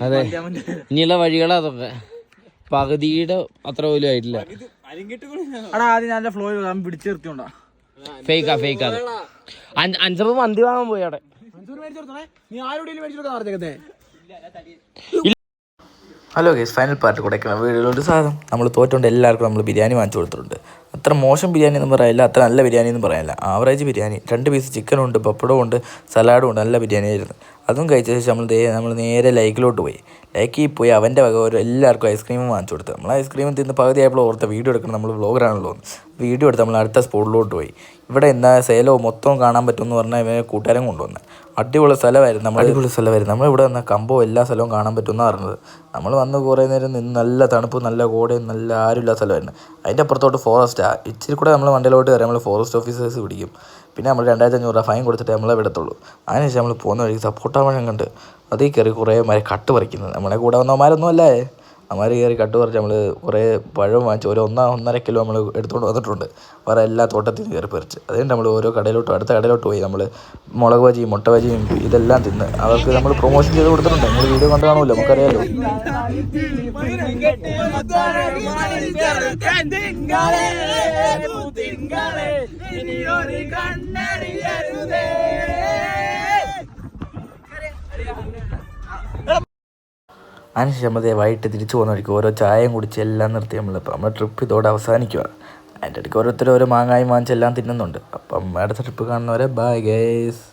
അതെ, ഇനിയുള്ള വഴികളാ അതൊക്കെ. പകുതിയുടെ അത്ര പോലും ആയിട്ടില്ല. ഫേക്കാ ഫേക്കാ. അഞ്ചപ്പോ മന്തി വാങ്ങാൻ പോയി അവിടെ. ഹലോ ഗൈസ്, ഫൈനൽ പാർട്ട് കൊടുക്കണം വീഡിയോയിലോട്ട് സാധനം. നമ്മൾ തോറ്റുകൊണ്ട് എല്ലാവർക്കും നമ്മൾ ബിരിയാണി വാങ്ങിച്ചു കൊടുത്തിട്ടുണ്ട്. അത്ര മോശം ബിരിയാണി ഒന്നും പറയാനില്ല, അത്ര നല്ല ബിരിയാണി ഒന്നും പറയാനില്ല. ആവറേജ് ബിരിയാണി. 2 പീസ് ചിക്കനും ഉണ്ട്, പപ്പടവും ഉണ്ട്, സലാഡും ഉണ്ട്. നല്ല ബിരിയാണി ആയിരുന്നു. അതും കഴിച്ച ശേഷം നമ്മൾ നേരെ ലൈക്കിലോട്ട് പോയി. ലൈക്കിൽ പോയി അവൻ്റെ വക എല്ലാവർക്കും ഐസ്ക്രീമും വാങ്ങിച്ചു കൊടുത്തു. നമ്മൾ ഐസ്ക്രീം തിന്ന് പകുതിയായപ്പോൾ ഓർത്ത വീഡിയോ എടുക്കണം, നമ്മൾ വ്ളോഗറാണല്ലോ. വീഡിയോ എടുത്ത് നമ്മൾ അടുത്ത സ്പോട്ടിലോട്ട് പോയി. ഇവിടെ എന്താ സേലോ മൊത്തം കാണാൻ പറ്റുമെന്ന് പറഞ്ഞാൽ ഇവനെ കൂട്ടുകാരൻ കൊണ്ടുവന്ന്. അടിപൊളി സ്ഥലമായിരുന്നു. നമ്മളിവിടെ വന്ന കമ്പോ എല്ലാ സ്ഥലവും കാണാൻ പറ്റുമെന്നാണ് പറഞ്ഞത്. നമ്മൾ വന്ന് കുറേ നേരം നിന്ന്, നല്ല തണുപ്പ്, നല്ല കോടയും, നല്ല ആരുമില്ല സ്ഥലമായിരുന്നു. അതിൻ്റെ അപ്പുറത്തോട്ട് ഫോറസ്റ്റാണ്. ഇച്ചിരി കൂടെ നമ്മൾ വണ്ടിയിലോട്ട് കയറി നമ്മൾ ഫോറസ്റ്റ് ഓഫീസേഴ്സ് പിടിക്കും. പിന്നെ നമ്മൾ 2500 രൂപ ഫൈൻ കൊടുത്തിട്ട് നമ്മളെ വിടത്തുള്ളൂ. അതിനുശേഷം നമ്മൾ പോകുന്ന വഴിക്ക് സപ്പോർട്ടാ മഴം കണ്ട് അതിൽ കയറി കുറേ കട്ട് പറിക്കുന്നത്. നമ്മളെ കൂടെ വന്നവന്മാരൊന്നും അല്ലേ, അവന്മാർ കയറി കട്ട് പറിച്ച് നമ്മൾ കുറേ പഴം വാങ്ങിച്ച് ഒരു 1.5 കിലോ നമ്മൾ എടുത്തുകൊണ്ട് വന്നിട്ടുണ്ട്. വേറെ എല്ലാ തോട്ടത്തിൽ നിന്ന് കയറി പറിച്ച്. അതുകൊണ്ട് നമ്മൾ ഓരോ കടയിലോട്ടും അടുത്ത കടയിലോട്ട് പോയി നമ്മൾ മുളക് ബജിയും മുട്ട ബജിയും ഇതെല്ലാം തിന്ന് അവർക്ക് നമ്മൾ പ്രൊമോഷൻ ചെയ്ത് കൊടുത്തിട്ടുണ്ട്. നിങ്ങൾ വീഡിയോ കണ്ട് കാണുമല്ലോ, നമുക്കറിയാമല്ലോ. അതിനുശേഷം നമ്മൾ വൈകിട്ട് തിരിച്ചു പോകുന്ന വഴിക്ക് ഓരോ ചായയും കുടിച്ച് എല്ലാം നിർത്തി നമ്മുടെ ട്രിപ്പ് ഇതോടെ അവസാനിക്കുക. അതിൻ്റെ ഇടയ്ക്ക് ഓരോരുത്തർ ഓരോ മാങ്ങായും വാങ്ങിച്ചെല്ലാം തിന്നുന്നുണ്ട്. അപ്പം അടുത്ത ട്രിപ്പ് കാണുന്നവരെ ബൈ ഗൈസ്.